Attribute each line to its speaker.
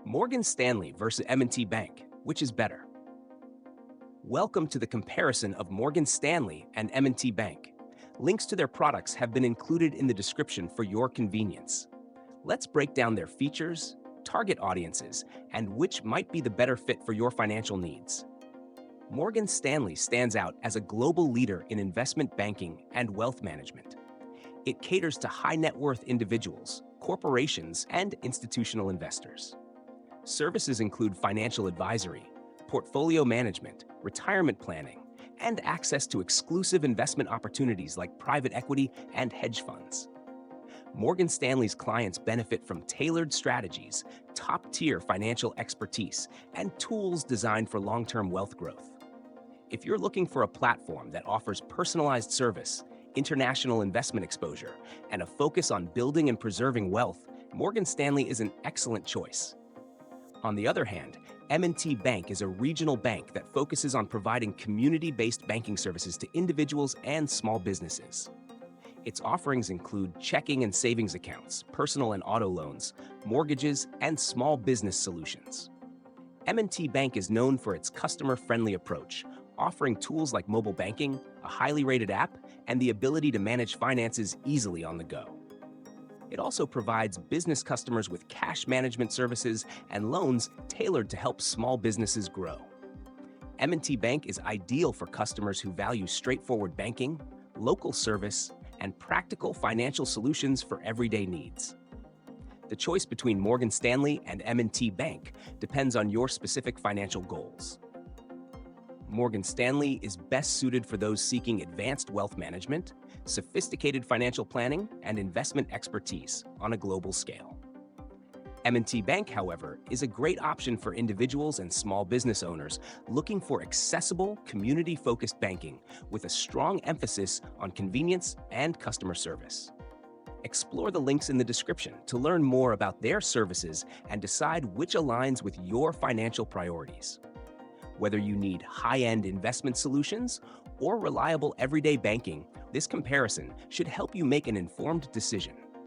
Speaker 1: Morgan Stanley versus M&T Bank, which is better? Welcome to the comparison of Morgan Stanley and M&T Bank. Links to their products have been included in the description for your convenience. Let's break down their features, target audiences, and which might be the better fit for your financial needs. Morgan Stanley stands out as a global leader in investment banking and wealth management. It caters to high net worth individuals, corporations, and institutional investors. Services include financial advisory, portfolio management, retirement planning, and access to exclusive investment opportunities like private equity and hedge funds. Morgan Stanley's clients benefit from tailored strategies, top-tier financial expertise, and tools designed for long-term wealth growth. If you're looking for a platform that offers personalized service, international investment exposure, and a focus on building and preserving wealth, Morgan Stanley is an excellent choice. On the other hand, M&T Bank is a regional bank that focuses on providing community-based banking services to individuals and small businesses. Its offerings include checking and savings accounts, personal and auto loans, mortgages, and small business solutions. M&T Bank is known for its customer-friendly approach, offering tools like mobile banking, a highly rated app, and the ability to manage finances easily on the go. It also provides business customers with cash management services and loans tailored to help small businesses grow. M&T Bank is ideal for customers who value straightforward banking, local service, and practical financial solutions for everyday needs. The choice between Morgan Stanley and M&T Bank depends on your specific financial goals. Morgan Stanley is best suited for those seeking advanced wealth management, sophisticated financial planning, and investment expertise on a global scale. M&T Bank, however, is a great option for individuals and small business owners looking for accessible, community-focused banking with a strong emphasis on convenience and customer service. Explore the links in the description to learn more about their services and decide which aligns with your financial priorities. Whether you need high-end investment solutions or reliable everyday banking, this comparison should help you make an informed decision.